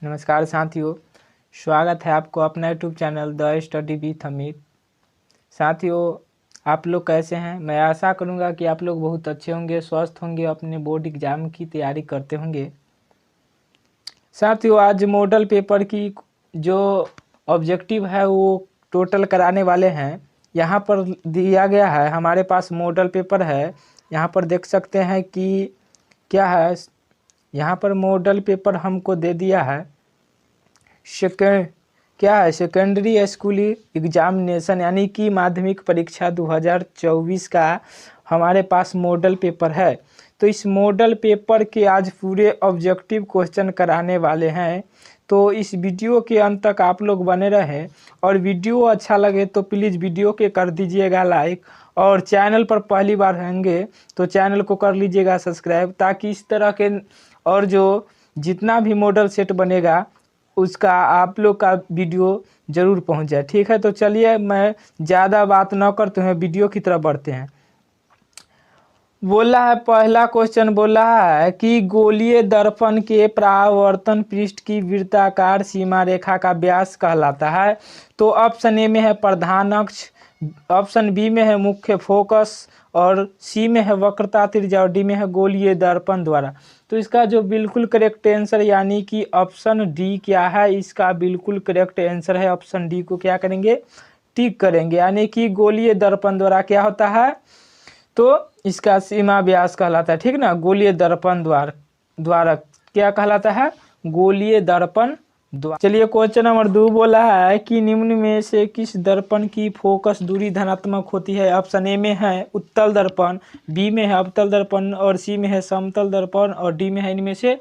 नमस्कार साथियों, स्वागत है आपको अपना YouTube channel the study with Amit. साथियों, आप लोग कैसे हैं? मैं आशा करूंगा कि आप लोग बहुत अच्छे होंगे, स्वस्थ होंगे, अपने बोर्ड एग्जाम की तैयारी करते होंगे। साथियों, आज मॉडल पेपर की जो ऑब्जेक्टिव है वो टोटल कराने वाले हैं। यहाँ पर दिया गया है, हमारे पास मॉडल पेपर है। यहाँ पर देख सकते हैं कि क्या है, यहाँ पर मॉडल पेपर हमको दे दिया है। सेकेंडरी स्कूली एग्जामिनेशन यानी कि माध्यमिक परीक्षा 2024 का हमारे पास मॉडल पेपर है। तो इस मॉडल पेपर के आज पूरे ऑब्जेक्टिव क्वेश्चन कराने वाले हैं। तो इस वीडियो के अंत तक आप लोग बने रहें और वीडियो अच्छा लगे तो प्लीज़ वीडियो के कर दीजिएगा लाइक, और चैनल पर पहली बार होंगे तो चैनल को कर लीजिएगा सब्सक्राइब, ताकि इस तरह के और जो जितना भी मॉडल सेट बनेगा उसका आप लोग का वीडियो ज़रूर पहुंच जाए। ठीक है, तो चलिए मैं ज़्यादा बात न करते हुए वीडियो की तरफ बढ़ते हैं। बोला है, पहला क्वेश्चन बोला है कि गोलीय दर्पण के परावर्तन पृष्ठ की वृत्ताकार सीमा रेखा का व्यास कहलाता है। तो ऑप्शन ए में है प्रधान अक्ष, ऑप्शन बी में है मुख्य फोकस, और सी में है वक्रता त्रिज्या, और डी में है गोलीय दर्पण द्वारा। तो इसका जो बिल्कुल करेक्ट आंसर यानी कि ऑप्शन डी क्या है, इसका बिल्कुल करेक्ट आंसर है। ऑप्शन डी को क्या करेंगे, टिक करेंगे, यानी कि गोलीय दर्पण द्वारा क्या होता है, तो इसका सीमा व्यास कहलाता है। ठीक ना, गोलीय दर्पण द्वारा क्या कहलाता है, गोलीय दर्पण द्वारा। चलिए क्वेश्चन नंबर 2 बोला है कि निम्न में से किस दर्पण की फोकस दूरी धनात्मक होती है। ऑप्शन ए में है उत्तल दर्पण, बी में है अवतल दर्पण, और सी में है समतल दर्पण, और डी में है इनमें से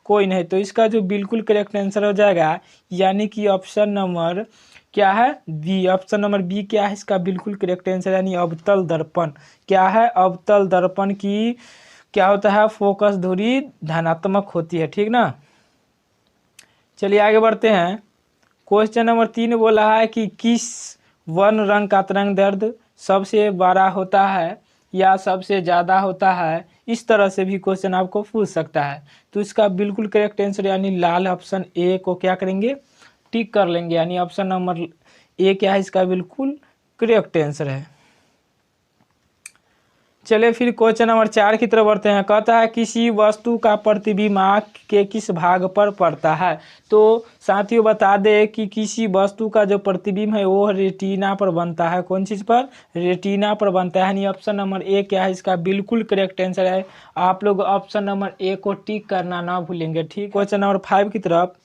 कोई नहीं। तो इसका जो बिल्कुल करेक्ट आंसर हो जाएगा यानी कि ऑप्शन नंबर क्या है, बी। ऑप्शन नंबर बी क्या है, इसका बिल्कुल करेक्ट आंसर यानी अवतल दर्पण। क्या है, अवतल दर्पण की क्या होता है, फोकस दूरी धनात्मक होती है। ठीक ना, चलिए आगे बढ़ते हैं। क्वेश्चन नंबर 3 बोला है कि किस वर्ण रंग का तरंग दैर्ध्य सबसे बड़ा होता है या सबसे ज़्यादा होता है। इस तरह से भी क्वेश्चन आपको पूछ सकता है। तो इसका बिल्कुल करेक्ट आंसर यानी लाल, ऑप्शन ए को क्या करेंगे, टिक कर लेंगे, यानी ऑप्शन नंबर ए क्या है, इसका बिल्कुल करेक्ट आंसर है। चलिए फिर क्वेश्चन नंबर 4 की तरफ बढ़ते हैं। कहता है किसी वस्तु का प्रतिबिंब आँख के किस भाग पर पड़ता है। तो साथियों बता दें कि किसी वस्तु का जो प्रतिबिंब है वो रेटिना पर बनता है। कौन चीज़ पर, रेटिना पर बनता है, यानी ऑप्शन नंबर ए क्या है, इसका बिल्कुल करेक्ट आंसर है। आप लोग ऑप्शन नंबर ए को टिक करना ना भूलेंगे। ठीक, क्वेश्चन नंबर 5 की तरफ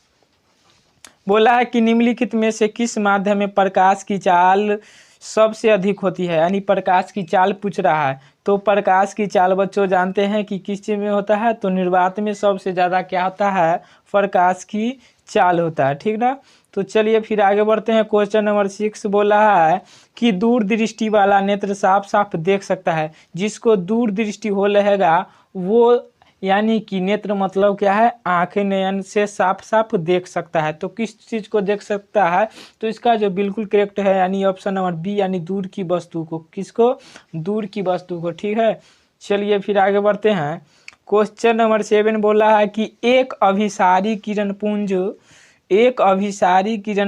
बोला है कि निम्नलिखित में से किस माध्यम में प्रकाश की चाल सबसे अधिक होती है, यानी प्रकाश की चाल पूछ रहा है। तो प्रकाश की चाल बच्चों जानते हैं कि किस चीज़ में होता है, तो निर्वात में सबसे ज़्यादा क्या होता है, प्रकाश की चाल होता है। ठीक ना, तो चलिए फिर आगे बढ़ते हैं। क्वेश्चन नंबर 6 बोला है कि दूर दृष्टि वाला नेत्र साफ साफ देख सकता है। जिसको दूर दृष्टि हो रहेगा वो, यानी कि नेत्र मतलब क्या है, आंखें, नयन से साफ साफ देख सकता है। तो किस चीज़ को देख सकता है, तो इसका जो बिल्कुल करेक्ट है यानी ऑप्शन नंबर बी, यानी दूर की वस्तु को। किसको, दूर की वस्तु को। ठीक है, चलिए फिर आगे बढ़ते हैं। क्वेश्चन नंबर 7 बोला है कि एक अभिसारी किरण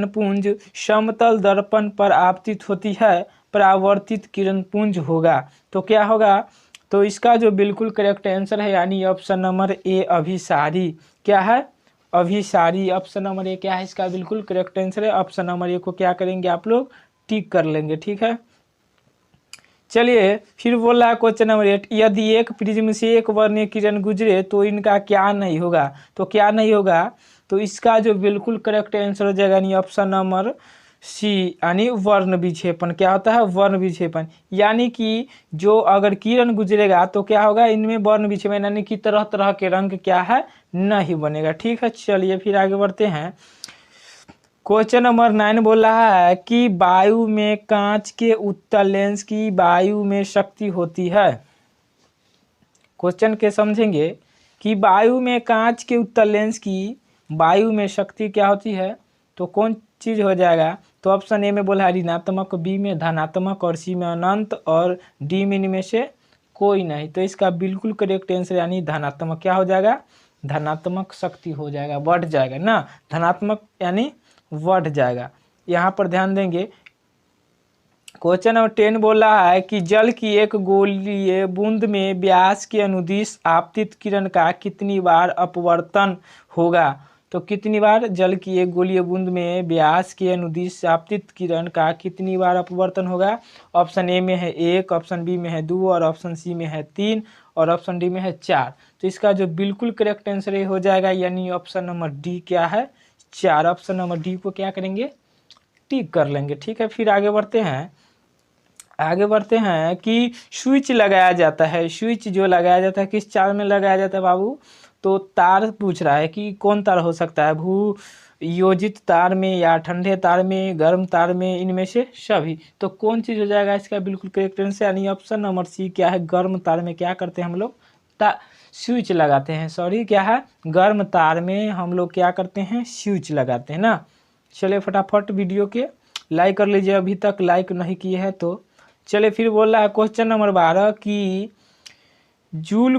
पुंज समतल दर्पण पर आपतित होती है, परावर्तित किरण पुंज होगा। तो क्या होगा, तो इसका जो बिल्कुल करेक्ट आंसर है यानी ऑप्शन नंबर ए अभिसारी। क्या है, अभिसारी। ऑप्शन नंबर ए क्या है, इसका बिल्कुल करेक्ट आंसर है। ऑप्शन नंबर ए को क्या करेंगे आप लोग, टिक कर लेंगे। ठीक है, चलिए फिर बोल रहा है क्वेश्चन नंबर 8, यदि एक प्रिज्म से एक वर्णीय किरण गुजरे तो इनका क्या नहीं होगा। तो क्या नहीं होगा, तो इसका जो बिल्कुल करेक्ट आंसर हो जाएगा यानी ऑप्शन नंबर सी, यानी वर्ण विक्षेपण। क्या होता है, वर्ण विक्षेपण। यानी कि जो अगर किरण गुजरेगा तो क्या होगा, इनमें वर्ण विक्षेपण यानी कि तरह तरह के रंग क्या है, नहीं बनेगा। ठीक है, चलिए फिर आगे बढ़ते हैं। क्वेश्चन नंबर 9 बोल रहा है कि वायु में कांच के उत्तल लेंस की वायु में शक्ति होती है। क्वेश्चन के समझेंगे कि वायु में कांच के उत्तल लेंस की वायु में शक्ति क्या होती है, तो कौन चीज़ हो जाएगा, तो ऑप्शन ए में बोला है ऋणात्मक, बी में धनात्मक, और सी में अनंत, और डी में इनमें से कोई नहीं। तो इसका बिल्कुल करेक्ट आंसर यानी धनात्मक क्या हो जाएगा, धनात्मक शक्ति हो जाएगा, बढ़ जाएगा ना, धनात्मक यानी बढ़ जाएगा। यहाँ पर ध्यान देंगे। क्वेश्चन नंबर 10 बोला है कि जल की एक गोलीय बूंद में व्यास के अनुदिश आपतित किरण का कितनी बार अपवर्तन होगा। तो कितनी बार जल की एक गोलीय बूंद में व्यास के अनुदिश आपतित किरण का कितनी बार अपवर्तन होगा। ऑप्शन ए में है 1, ऑप्शन बी में है 2 और ऑप्शन सी में है 3 और ऑप्शन डी में है 4। तो इसका जो बिल्कुल करेक्ट आंसर ये हो जाएगा, यानी ऑप्शन नंबर डी क्या है, 4। ऑप्शन नंबर डी को क्या करेंगे, टिक कर लेंगे। ठीक है, फिर आगे बढ़ते हैं कि स्विच लगाया जाता है। स्विच जो लगाया जाता है किस तार में लगाया जाता है बाबू। तो तार पूछ रहा है कि कौन तार हो सकता है, भू योजित तार में या ठंडे तार में, गर्म तार में, इनमें से सभी। तो कौन चीज़ हो जाएगा इसका बिल्कुल करेक्ट आंसर, यानी ऑप्शन नंबर सी क्या है, गर्म तार में क्या करते हैं हम लोग, स्विच लगाते हैं। सॉरी, क्या है, गर्म तार में हम लोग क्या करते हैं, स्विच लगाते हैं ना। चलिए फटाफट वीडियो के लाइक कर लीजिए, अभी तक लाइक नहीं किए हैं तो। चलिए फिर बोल रहा है क्वेश्चन नंबर 12 कि जूल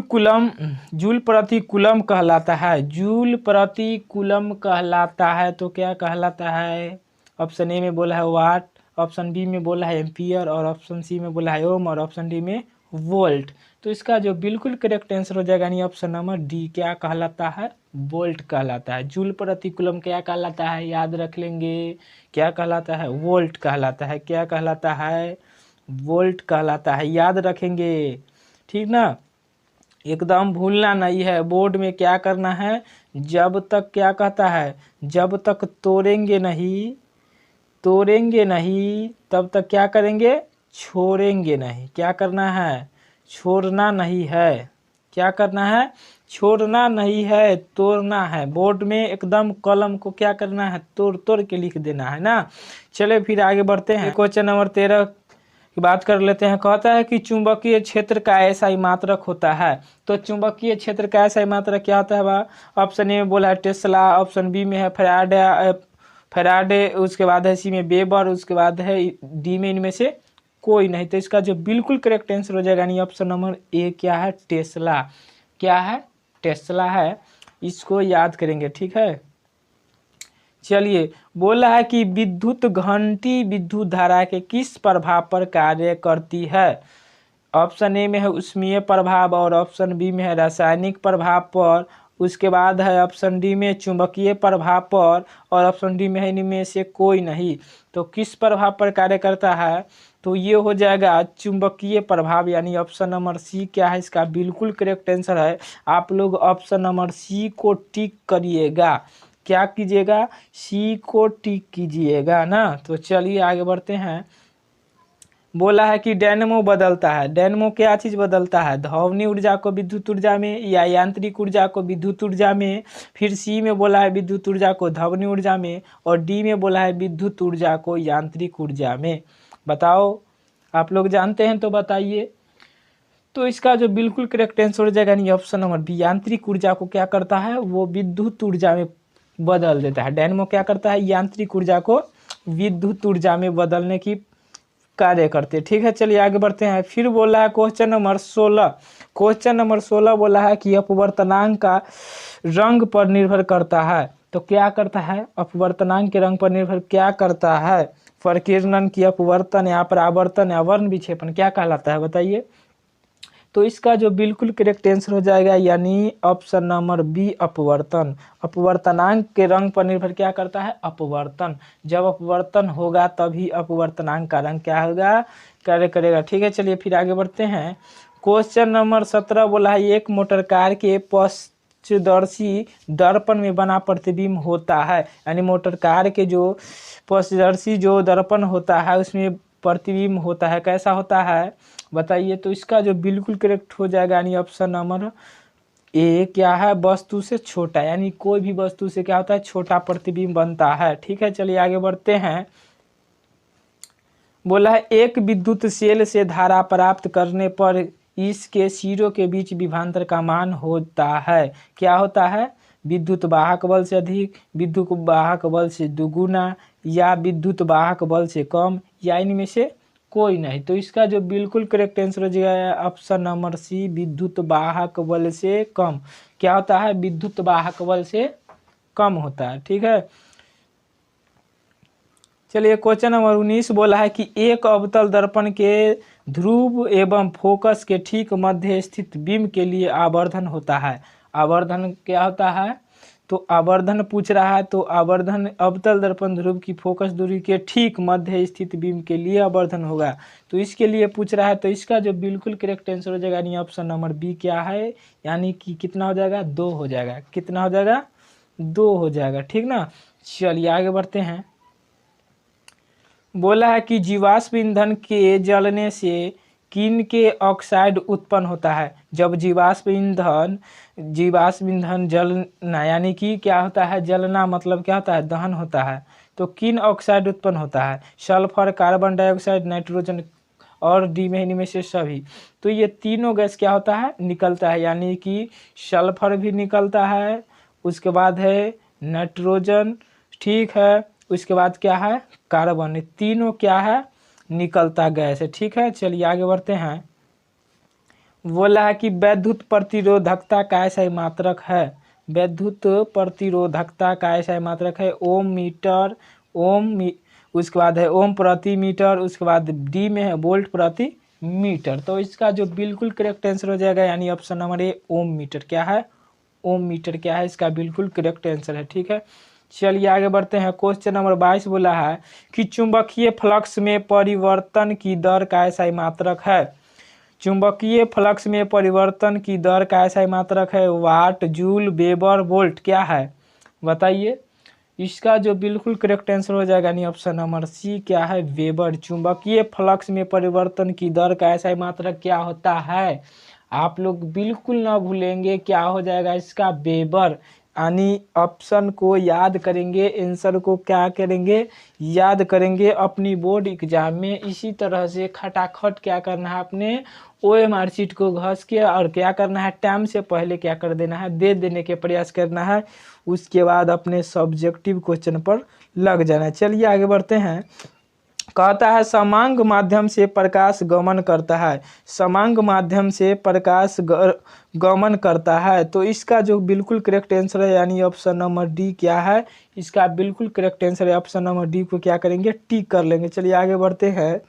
प्रति कूलम कहलाता है। जूल प्रति कूलम कहलाता है तो क्या कहलाता है। ऑप्शन ए में बोला है वाट, ऑप्शन बी में बोला है एम्पियर और ऑप्शन सी में बोला है ओम और ऑप्शन डी में वोल्ट। तो इसका जो बिल्कुल करेक्ट आंसर हो जाएगा, यानी ऑप्शन नंबर डी क्या कहलाता है, वोल्ट कहलाता है। जूल प्रति कूलम क्या कहलाता है, याद रख लेंगे, क्या कहलाता है, वोल्ट कहलाता है। क्या कहलाता है, वोल्ट कहलाता है, याद रखेंगे, ठीक ना, एकदम भूलना नहीं है। बोर्ड में क्या करना है, जब तक क्या कहता है, जब तक तोड़ेंगे नहीं तब तक क्या करेंगे, छोड़ेंगे नहीं। क्या करना है, छोड़ना नहीं है। क्या करना है, छोड़ना नहीं है, तोड़ना है। बोर्ड में एकदम कलम को क्या करना है, तोड़ तोड़ के लिख देना है ना। चले फिर आगे बढ़ते हैं, क्वेश्चन नंबर 13 की बात कर लेते हैं। कहता है कि चुंबकीय क्षेत्र का SI मात्रक होता है। तो चुंबकीय क्षेत्र का SI मात्रक क्या होता है बा। ऑप्शन ए में बोला है टेस्ला, ऑप्शन बी में है फैराडे, उसके बाद है सी में वेबर, उसके बाद है डी में इनमें से कोई नहीं। तो इसका जो बिल्कुल करेक्ट आंसर हो जाएगा, यानी ऑप्शन नंबर ए क्या है, टेस्ला। क्या है, टेस्ला है। इसको याद करेंगे, ठीक है। चलिए बोला है कि विद्युत घंटी विद्युत धारा के किस प्रभाव पर कार्य करती है। ऑप्शन ए में है उष्मीय प्रभाव और ऑप्शन बी में है रासायनिक प्रभाव पर, उसके बाद है ऑप्शन डी में चुंबकीय प्रभाव पर और ऑप्शन डी में है इनमें से कोई नहीं। तो किस प्रभाव पर कार्य करता है, तो ये हो जाएगा चुंबकीय प्रभाव, यानी ऑप्शन नंबर सी क्या है, इसका बिल्कुल करेक्ट आंसर है। आप लोग ऑप्शन नंबर सी को टिक करिएगा। क्या कीजिएगा, सी को टिक कीजिएगा ना। तो चलिए आगे बढ़ते हैं। बोला है कि डायनेमो बदलता है। डायनेमो क्या चीज़ बदलता है, ध्वनि ऊर्जा को विद्युत ऊर्जा में या यांत्रिक ऊर्जा को विद्युत ऊर्जा में। फिर सी में बोला है विद्युत ऊर्जा को ध्वनि ऊर्जा में और डी में बोला है विद्युत ऊर्जा को यांत्रिक ऊर्जा में। बताओ, आप लोग जानते हैं तो बताइए। तो इसका जो बिल्कुल करेक्ट आंसर हो जाएगा, यानी ऑप्शन नंबर बी, यांत्रिक ऊर्जा को क्या करता है, वो विद्युत ऊर्जा में बदल देता है। डायनेमो क्या करता है, यांत्रिक ऊर्जा को विद्युत ऊर्जा में बदलने की कार्य करते। ठीक है, चलिए आगे बढ़ते हैं। फिर बोला है क्वेश्चन नंबर 16। क्वेश्चन नंबर 16 बोला है कि अपवर्तनांक का रंग पर निर्भर करता है। तो क्या करता है, अपवर्तनांक के रंग पर निर्भर क्या करता है, प्रकीर्णन की अपवर्तन या परावर्तन या वर्ण विक्षेपण क्या कहलाता है, बताइए। तो इसका जो बिल्कुल करेक्ट आंसर हो जाएगा, यानी ऑप्शन नंबर बी, अपवर्तन। अपवर्तनांक के रंग पर निर्भर क्या करता है, अपवर्तन। जब अपवर्तन होगा तभी अपवर्तनांक का रंग क्या होगा, कार्य करेगा। ठीक है, चलिए फिर आगे बढ़ते हैं। क्वेश्चन नंबर 17 बोला है एक मोटर कार के पक्षदर्शी दर्पण में बना प्रतिबिंब होता है। यानी मोटर कार के जो पक्षदर्शी जो दर्पण होता है उसमें प्रतिबिंब होता है, कैसा होता है बताइए। तो इसका जो बिल्कुल करेक्ट हो जाएगा, यानी ऑप्शन नंबर ए क्या है, वस्तु से छोटा। यानी कोई भी वस्तु से क्या होता है, छोटा प्रतिबिंब बनता है। ठीक है, चलिए आगे बढ़ते हैं। बोला है एक विद्युत सेल से धारा प्राप्त करने पर इसके सिरों के बीच विभवांतर का मान होता है। क्या होता है, विद्युत वाहक बल से अधिक, विद्युत वाहक बल से दुगुना या विद्युत वाहक बल से कम या इनमें से कोई नहीं। तो इसका जो बिल्कुल करेक्ट आंसर हो जाएगा ऑप्शन नंबर सी, विद्युत वाहक बल से कम। क्या होता है, विद्युत वाहक बल से कम होता है। ठीक है, चलिए क्वेश्चन नंबर 19 बोला है कि एक अवतल दर्पण के ध्रुव एवं फोकस के ठीक मध्य स्थित बीम के लिए आवर्धन होता है। आवर्धन क्या होता है, तो आवर्धन पूछ रहा है, तो आवर्धन अवतल दर्पण ध्रुव की फोकस दूरी के ठीक मध्य स्थित बीम के लिए आवर्धन होगा। तो इसके लिए पूछ रहा है, तो इसका जो बिल्कुल करेक्ट आंसर हो जाएगा यानी ऑप्शन नंबर बी क्या है, यानी कि कितना हो जाएगा, 2 हो जाएगा। कितना हो जाएगा, 2 हो जाएगा। ठीक ना, चलिए आगे बढ़ते हैं। बोला है कि जीवाश्म ईंधन के जलने से किन के ऑक्साइड उत्पन्न होता है। जब जीवाश्म ईंधन जलना यानी कि क्या होता है, जलना मतलब क्या होता है, दहन होता है, तो किन ऑक्साइड उत्पन्न होता है, सल्फर, कार्बन डाइऑक्साइड, नाइट्रोजन और डी में इनमें से सभी। तो ये तीनों गैस क्या होता है, निकलता है, यानी कि सल्फर भी निकलता है, उसके बाद है नाइट्रोजन, ठीक है, उसके बाद क्या है, कार्बन। तीनों क्या है, निकलता गैस है। ठीक है, चलिए आगे बढ़ते हैं। बोला है कि वैद्युत प्रतिरोधकता का ऐसा मात्रक है। वैद्युत प्रतिरोधकता का ऐसा मात्रक है ओम मीटर, उसके बाद है ओम प्रति मीटर, उसके बाद डी में है वोल्ट प्रति मीटर। तो इसका जो बिल्कुल करेक्ट आंसर हो जाएगा यानी option number A ohm metre. क्या है, ओम मीटर क्या है, इसका बिल्कुल करेक्ट आंसर है। ठीक है, चलिए आगे बढ़ते हैं। क्वेश्चन नंबर 22 बोला है कि चुंबकीय फ्लक्स में परिवर्तन की दर का ऐसा मात्रक है। चुंबकीय फ्लक्स में परिवर्तन की दर का ऐसा मात्रक है वाट, जूल, वेबर, वोल्ट। क्या है बताइए, इसका जो बिल्कुल करेक्ट आंसर हो जाएगा यानी ऑप्शन नंबर सी क्या है, वेबर। चुंबकीय फ्लक्स में परिवर्तन की दर का ऐसा मात्रक क्या होता है, आप लोग बिल्कुल ना भूलेंगे, क्या हो जाएगा इसका, वेबर। यानी ऑप्शन को याद करेंगे, आंसर को क्या करेंगे, याद करेंगे अपनी बोर्ड एग्जाम में। इसी तरह से खटाखट क्या करना है, अपने OMR शीट को घस के और क्या करना है, टाइम से पहले क्या कर देना है, दे देने के प्रयास करना है। उसके बाद अपने सब्जेक्टिव क्वेश्चन पर लग जाना है। चलिए आगे बढ़ते हैं। कहता है समांग माध्यम से प्रकाश गमन करता है। समांग माध्यम से प्रकाश गमन करता है, तो इसका जो बिल्कुल करेक्ट आंसर है यानी ऑप्शन नंबर डी क्या है, इसका बिल्कुल करेक्ट आंसर है ऑप्शन नंबर डी को क्या करेंगे, टिक कर लेंगे। चलिए आगे बढ़ते हैं।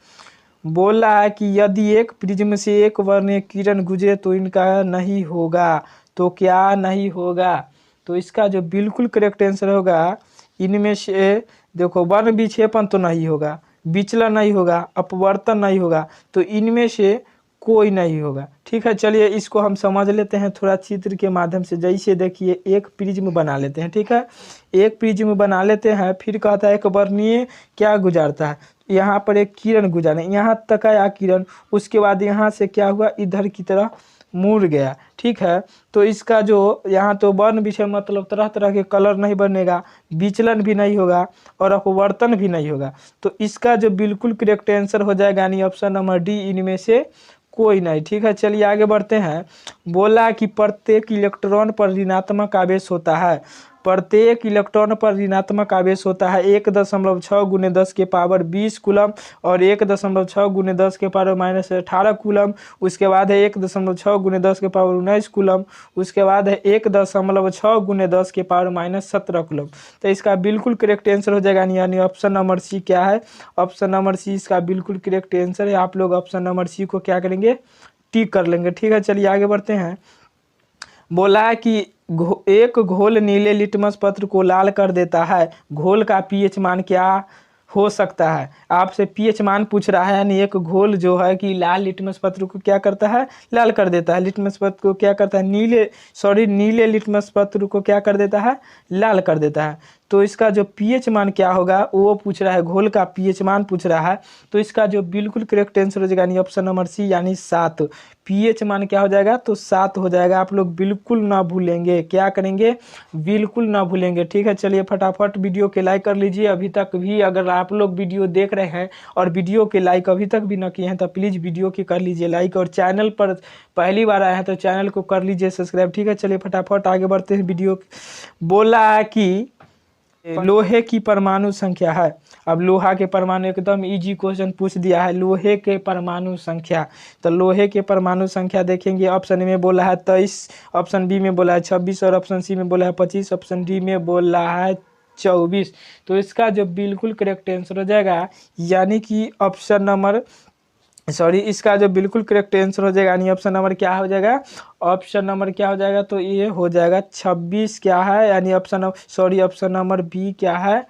बोला है कि यदि एक प्रिज्म से एक वर्णीय किरण गुजरे तो इनका नहीं होगा, तो क्या नहीं होगा, तो इसका जो बिल्कुल करेक्ट आंसर होगा इनमें से देखो, वर्ण विक्षेपण तो नहीं होगा, विचलन नहीं होगा, अपवर्तन नहीं होगा, तो इनमें से कोई नहीं होगा। ठीक है, चलिए इसको हम समझ लेते हैं थोड़ा चित्र के माध्यम से। जैसे देखिए एक प्रिज्म बना लेते हैं, ठीक है, एक प्रिज्म बना लेते हैं, फिर कहता है एक वर्णीय क्या गुजारता है, यहाँ पर एक किरण गुजारे, यहाँ तक आया किरण, उसके बाद यहाँ से क्या हुआ, इधर की तरह मुड़ गया। ठीक है, तो इसका जो यहाँ तो वर्ण विषय मतलब तरह तरह के कलर नहीं बनेगा, विचलन भी नहीं होगा और अपवर्तन भी नहीं होगा, तो इसका जो बिल्कुल करेक्ट आंसर हो जाएगा यानी ऑप्शन नंबर डी, इनमें से कोई नहीं। ठीक है, चलिए आगे बढ़ते हैं। बोला कि प्रत्येक इलेक्ट्रॉन पर ऋणात्मक आवेश होता है। प्रत्येक इलेक्ट्रॉन पर ऋणात्मक आवेश होता है 1.6 × 10⁻20 कूलम और 1.6 × 10⁻−18 कूलम। उसके बाद है 1.6 × 10⁻19 कूलम। उसके बाद है 1.6 × 10⁻−17 कूलम। तो इसका बिल्कुल करेक्ट आंसर हो जाएगा यानी ऑप्शन नंबर सी क्या है, ऑप्शन नंबर सी इसका बिल्कुल करेक्ट आंसर है। आप लोग ऑप्शन नंबर सी को क्या करेंगे, टिक कर लेंगे। ठीक है, चलिए आगे बढ़ते हैं। बोला है कि एक घोल नीले लिटमस पत्र को लाल कर देता है, घोल का पीएच मान क्या हो सकता है। आपसे पीएच मान पूछ रहा है, यानी एक घोल जो है कि लाल लिटमस पत्र को क्या करता है, लाल कर देता है। लिटमस पत्र को क्या करता है, नीले लिटमस पत्र को क्या कर देता है, लाल कर देता है। तो इसका जो पीएच मान क्या होगा वो पूछ रहा है, घोल का पीएच मान पूछ रहा है। तो इसका जो बिल्कुल करेक्ट आंसर हो जाएगा यानी ऑप्शन नंबर सी यानी 7। पीएच मान क्या हो जाएगा, तो 7 हो जाएगा। आप लोग बिल्कुल ना भूलेंगे, क्या करेंगे, बिल्कुल ना भूलेंगे। ठीक है, चलिए फटाफट वीडियो के लाइक कर लीजिए। अभी तक भी अगर आप लोग वीडियो देख रहे हैं और वीडियो के लाइक अभी तक भी ना किए हैं तो प्लीज़ वीडियो की कर लीजिए लाइक, और चैनल पर पहली बार आए हैं तो चैनल को कर लीजिए सब्सक्राइब। ठीक है, चलिए फटाफट आगे बढ़ते हैं वीडियो। बोला कि लोहे की परमाणु संख्या है। अब लोहा के परमाणु एकदम इजी क्वेश्चन पूछ दिया है, लोहे के परमाणु संख्या। तो लोहे के परमाणु संख्या देखेंगे, ऑप्शन ए में बोला है 23, ऑप्शन बी में बोला है 26 और ऑप्शन सी में बोला है 25, ऑप्शन डी में बोला है 24। तो इसका जो बिल्कुल करेक्ट आंसर हो जाएगा यानी कि ऑप्शन नंबर इसका जो बिल्कुल करेक्ट आंसर हो जाएगा यानी ऑप्शन नंबर क्या हो जाएगा, ऑप्शन नंबर क्या हो जाएगा, तो ये हो जाएगा 26 क्या है यानी ऑप्शन नंबर बी क्या है,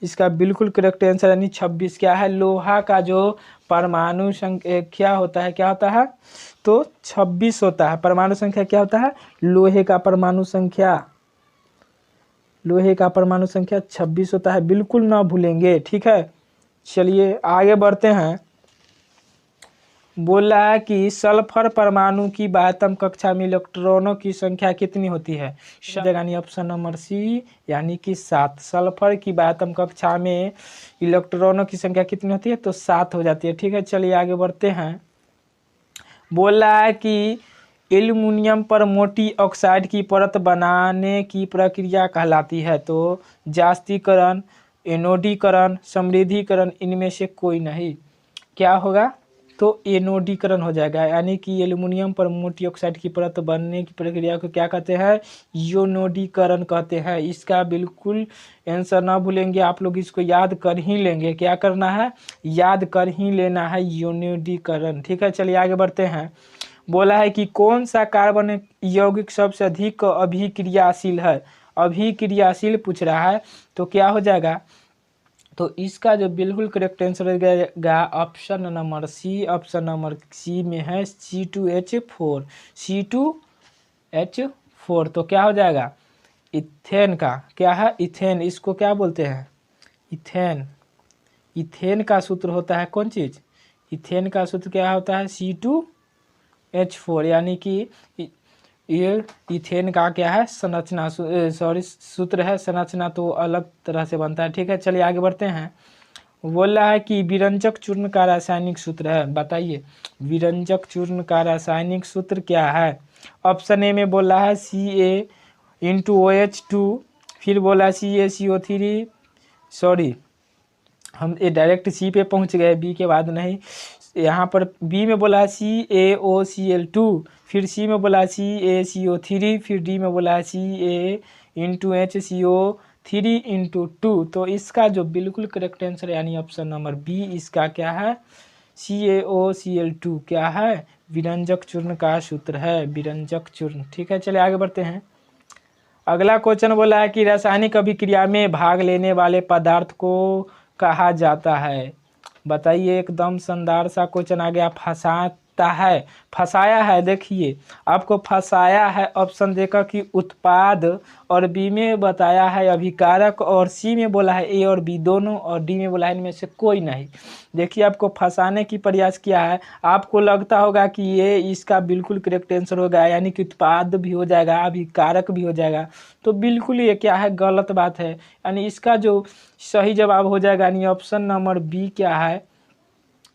इसका बिल्कुल करेक्ट आंसर यानी 26 क्या है, लोहा का जो परमाणु संख्या होता है क्या होता है, तो 26 होता है। परमाणु संख्या क्या होता है, लोहे का परमाणु संख्या 26 होता है, बिल्कुल ना भूलेंगे, ठीक है। चलिए आगे बढ़ते हैं। बोला है कि सल्फर परमाणु की बाह्यतम कक्षा में इलेक्ट्रॉनों की संख्या कितनी होती है, यानी ऑप्शन नंबर सी यानी कि 7। सल्फर की बाह्यतम कक्षा में इलेक्ट्रॉनों की संख्या कितनी होती है, तो 7 हो जाती है, ठीक है। चलिए आगे बढ़ते हैं। बोला है कि एल्युमिनियम पर मोटी ऑक्साइड की परत बनाने की प्रक्रिया कहलाती है, तो जास्तीकरण, एनोडीकरण, समृद्धिकरण, इनमें से कोई नहीं। क्या होगा, तो एनोडीकरण हो जाएगा, यानी कि एल्युमिनियम पर मोटी ऑक्साइड की परत बनने की प्रक्रिया को क्या कहते हैं, योनोडीकरण कहते हैं। इसका बिल्कुल आंसर ना भूलेंगे, आप लोग इसको याद कर ही लेंगे, क्या करना है, याद कर ही लेना है, योनोडीकरण, ठीक है। चलिए आगे बढ़ते हैं। बोला है कि कौन सा कार्बन यौगिक सबसे अधिक अभिक्रियाशील है, अभिक्रियाशील पूछ रहा है, तो क्या हो जाएगा, तो इसका जो बिल्कुल करेक्ट आंसर हो जाएगा option number C. Option number C में है C2H4, C2H4। तो क्या हो जाएगा, इथेन का क्या है, इथेन, इसको क्या बोलते हैं, इथेन। इथेन का सूत्र होता है कौन चीज़, इथेन का सूत्र क्या होता है, C2H4, यानी कि ये इथेन का क्या है, संरचना सूत्र है, संरचना तो अलग तरह से बनता है, ठीक है। चलिए आगे बढ़ते हैं। बोल रहा है कि विरंजक चूर्ण का रासायनिक सूत्र है, बताइए विरंजक चूर्ण का रासायनिक सूत्र क्या है। ऑप्शन ए में बोला है Ca*OH2, फिर बोला CaCO3, हम ये डायरेक्ट सी पे पहुंच गए, बी के बाद नहीं। यहाँ पर बी में बोला है CaOCl2, फिर सी में बोला है CaCO3, फिर डी में बोला है Ca*HCO3/2। तो इसका जो बिल्कुल करेक्ट आंसर यानी ऑप्शन नंबर बी इसका क्या है, CaOCl2 क्या है, विरंजक चूर्ण का सूत्र है, विरंजक चूर्ण, ठीक है। चलिए आगे बढ़ते हैं। अगला क्वेश्चन बोला है कि रासायनिक अभिक्रिया में भाग लेने वाले पदार्थ को कहा जाता है, बताइए। एकदम शानदार सा क्वेश्चन आ गया, फंसाया है, देखिए आपको फंसाया है ऑप्शन देकर कि उत्पाद, और बी में बताया है अभिकारक, और सी में बोला है ए और बी दोनों, और डी में बोला है इनमें से कोई नहीं। देखिए आपको फंसाने की प्रयास किया है, आपको लगता होगा कि ये इसका बिल्कुल करेक्ट आंसर होगा, यानी कि उत्पाद भी हो जाएगा, अभिकारक भी हो जाएगा, तो बिल्कुल ये क्या है, गलत बात है। यानी इसका जो सही जवाब हो जाएगा यानी ऑप्शन नंबर बी क्या है,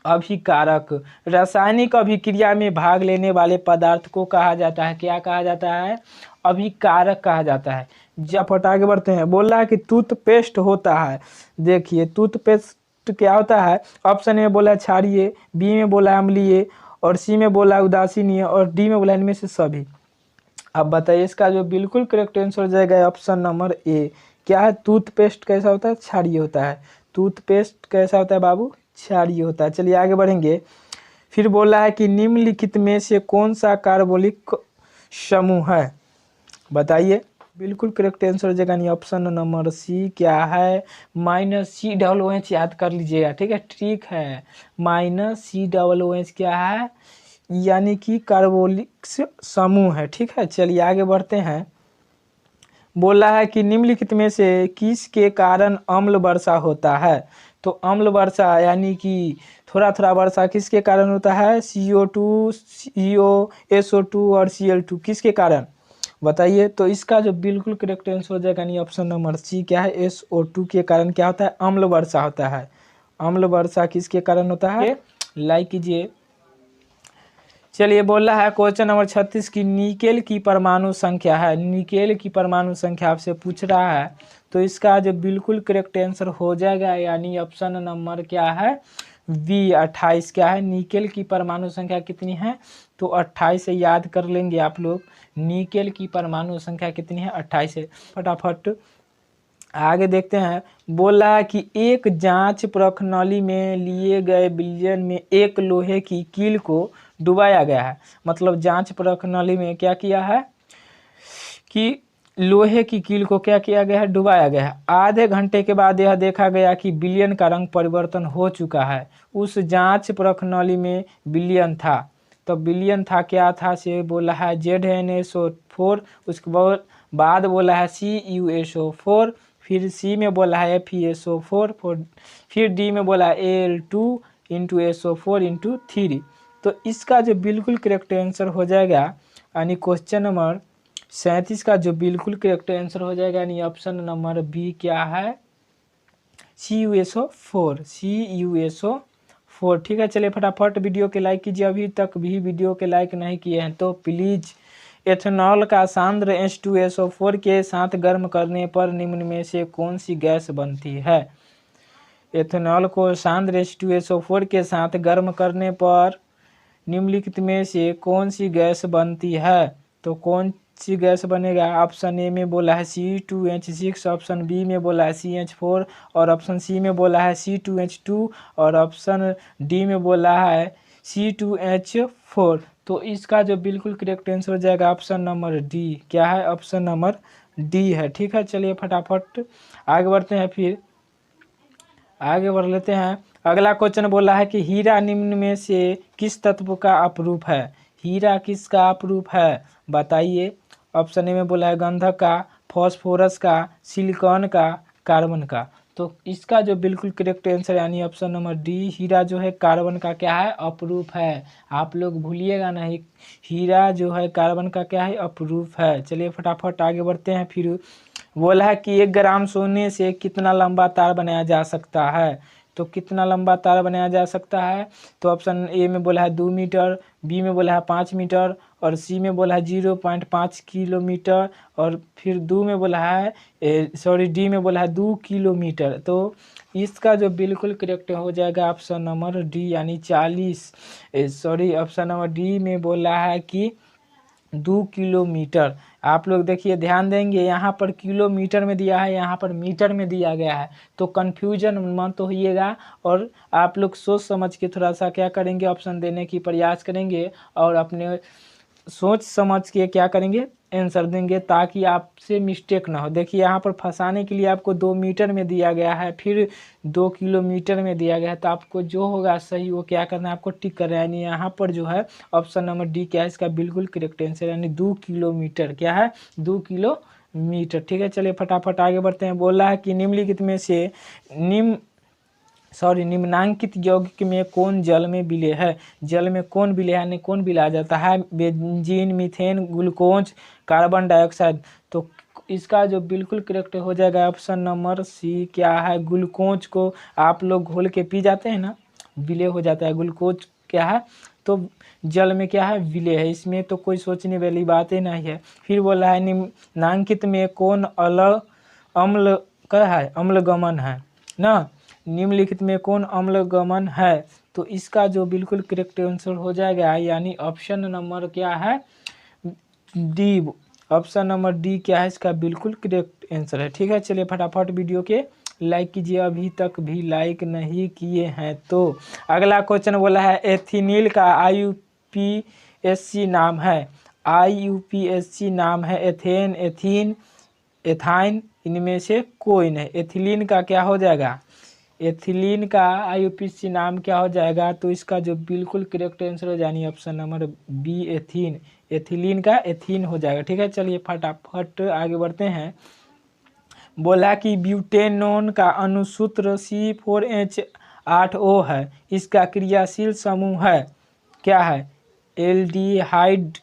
अभिकारक। रासायनिक अभिक्रिया में भाग लेने वाले पदार्थ को कहा जाता है, क्या कहा जाता है, अभिकारक कहा जाता है। जब आगे बढ़ते हैं। बोल रहा है कि टूथपेस्ट होता है, देखिए टूथपेस्ट क्या होता है, ऑप्शन में बोला है क्षारीय, बी में बोला है अम्लीय, और सी में बोला है उदासीनीय, और डी में बोला है इनमें से सभी। अब बताइए इसका जो बिल्कुल करेक्ट आंसर हो जाएगा ऑप्शन नंबर ए, क्या है, टूथपेस्ट कैसा होता है, क्षारीय होता है। टूथपेस्ट कैसा होता है बाबू, क्षारीय होता है। चलिए आगे बढ़ेंगे। फिर बोला है कि निम्नलिखित में से कौन सा कार्बोनिक समूह है, बताइए। बिल्कुल करेक्ट आंसर हो जाएगा ऑप्शन नंबर सी क्या है, -COOH, याद कर लीजिएगा, ठीक है, ठीक है, -COOH क्या है, यानी कि कार्बोनिक समूह है, ठीक है। चलिए आगे बढ़ते हैं। बोला है कि निम्नलिखित में से किसके कारण अम्ल वर्षा होता है, तो अम्ल वर्षा यानी कि थोड़ा थोड़ा वर्षा किसके कारण होता है, CO2, SO2 और Cl2, किसके कारण, बताइए। तो इसका जो बिल्कुल करेक्ट आंसर हो जाएगा यानी ऑप्शन नंबर सी क्या है, SO2 के कारण क्या होता है, अम्ल वर्षा होता है। अम्ल वर्षा किसके कारण होता है, लाइक कीजिए। चलिए बोल रहा है क्वेश्चन नंबर 36 की निकेल की परमाणु संख्या है। निकेल की परमाणु संख्या आपसे पूछ रहा है, तो इसका जो बिल्कुल करेक्ट आंसर हो जाएगा यानी ऑप्शन नंबर क्या है, बी 28। क्या है, निकेल की परमाणु संख्या कितनी है, तो 28 से याद कर लेंगे आप लोग। निकेल की परमाणु संख्या कितनी है, 28 है। फटाफट आगे देखते हैं। बोला है कि एक जांच प्रश्नावली में लिए गए विलयन में एक लोहे की कील को डुबाया गया है। मतलब जांच प्रश्नावली में क्या किया है कि लोहे की कील को क्या किया गया है, डुबाया गया है। आधे घंटे के बाद यह देखा गया कि विलयन का रंग परिवर्तन हो चुका है। उस जांच प्रश्नावली में विलयन था, तो विलयन था क्या था से बोला है ZnSO4, उसके बाद बोला है CuSO4, फिर सी में बोला है FeSO4, फिर डी में बोला है Al2 × SO4 × 3। तो इसका जो बिल्कुल करेक्ट आंसर हो जाएगा यानी क्वेश्चन नंबर 37 का जो बिल्कुल करेक्ट आंसर हो जाएगा यानी ऑप्शन नंबर बी क्या है, CuSO4। ठीक है, चलिए फटाफट वीडियो के लाइक कीजिए। अभी तक भी वीडियो के लाइक नहीं किए हैं तो प्लीज़। एथेनॉल का सांद्र H2SO4 के साथ गर्म करने पर निम्न में से कौन सी गैस बनती है। एथेनॉल को सांद्र H2SO4 के साथ गर्म करने पर निम्नलिखित में से कौन सी गैस बनती है, तो कौन सी गैस बनेगा। ऑप्शन ए में बोला है C2H6, ऑप्शन बी में बोला है CH4, और ऑप्शन सी में बोला है C2H2, और ऑप्शन डी में बोला है C2H4। तो इसका जो बिल्कुल करेक्ट आंसर हो जाएगा ऑप्शन नंबर डी। क्या है, ऑप्शन नंबर डी है। ठीक है, चलिए फटाफट आगे बढ़ते हैं, फिर आगे बढ़ लेते हैं। अगला क्वेश्चन बोला है कि हीरा निम्न में से किस तत्व का अपरूप है। हीरा किसका अपरूप है बताइए। ऑप्शन ए में बोला है गंधक का, फॉस्फोरस का, सिलिकॉन का, कार्बन का। तो इसका जो बिल्कुल करेक्ट आंसर यानी ऑप्शन नंबर डी, हीरा जो है कार्बन का क्या है, अपरूप है। आप लोग भूलिएगा नहीं, हीरा जो है कार्बन का क्या है, अपरूप है। चलिए फटाफट आगे बढ़ते हैं। फिर बोला है कि 1 ग्राम सोने से कितना लंबा तार बनाया जा सकता है। तो कितना लंबा तार बनाया जा सकता है, तो ऑप्शन ए में बोला है 2 मीटर, बी में बोला है 5 मीटर, और सी में बोला है 0.5 किलोमीटर, और फिर डी में बोला है 2 किलोमीटर। तो इसका जो बिल्कुल करेक्ट हो जाएगा ऑप्शन नंबर डी यानी 40। ऑप्शन नंबर डी में बोला है कि 2 किलोमीटर। आप लोग देखिए ध्यान देंगे, यहाँ पर किलोमीटर में दिया है, यहाँ पर मीटर में दिया गया है, तो कन्फ्यूजन मत होइएगा। और आप लोग सोच समझ के थोड़ा सा क्या करेंगे, ऑप्शन देने की प्रयास करेंगे और अपने सोच समझ के क्या करेंगे, आंसर देंगे, ताकि आपसे मिस्टेक ना हो। देखिए यहाँ पर फंसाने के लिए आपको 2 मीटर में दिया गया है, फिर 2 किलोमीटर में दिया गया है, तो आपको जो होगा सही वो क्या करना है, आपको टिक करना है। यानी यहाँ पर जो है ऑप्शन नंबर डी क्या है, इसका बिल्कुल करेक्ट आंसर यानी 2 किलोमीटर। क्या है, 2 किलोमीटर। ठीक है, चलिए फटाफट आगे बढ़ते हैं। बोला है कि निम्नलिखित में से निम्नांकित यौगिक में कौन जल में विलय है। जल में कौन विलय यानी कौन विलाया जाता है, benzene, methane, glucose, carbon dioxide. तो इसका जो बिल्कुल करेक्ट हो जाएगा ऑप्शन नंबर सी क्या है, ग्लूकोज को आप लोग घोल के पी जाते हैं ना, विलय हो जाता है ग्लूकोज। क्या है, तो जल में क्या है, विलय है। इसमें तो कोई सोचने वाली बात ही नहीं है। फिर बोला है निम्नांकित में कौन अम्ल का है, अम्लगमन है ना। निम्नलिखित में कौन अम्लगमन है, तो इसका जो बिल्कुल करेक्ट आंसर हो जाएगा यानी ऑप्शन नंबर क्या है, डी। ऑप्शन नंबर डी क्या है, इसका बिल्कुल करेक्ट आंसर है। ठीक है, चलिए फटाफट वीडियो के लाइक कीजिए, अभी तक भी लाइक नहीं किए हैं तो। अगला क्वेश्चन बोला है एथिनील का IUPAC नाम है। IUPAC नाम है एथेन, एथीन, एथाइन, इनमें से कोई नहीं। एथिलीन का क्या हो जाएगा, एथिलीन का IUPAC नाम क्या हो जाएगा, तो इसका जो बिल्कुल करेक्ट आंसर हो जाएगी option number B, ethene. Ethylene का एथीन हो जाएगा। ठीक है, चलिए फटाफट आगे बढ़ते हैं। बोला कि ब्यूटेनोन का अणुसूत्र C4H8O है। इसका क्रियाशील समूह है क्या है, एल्डिहाइड,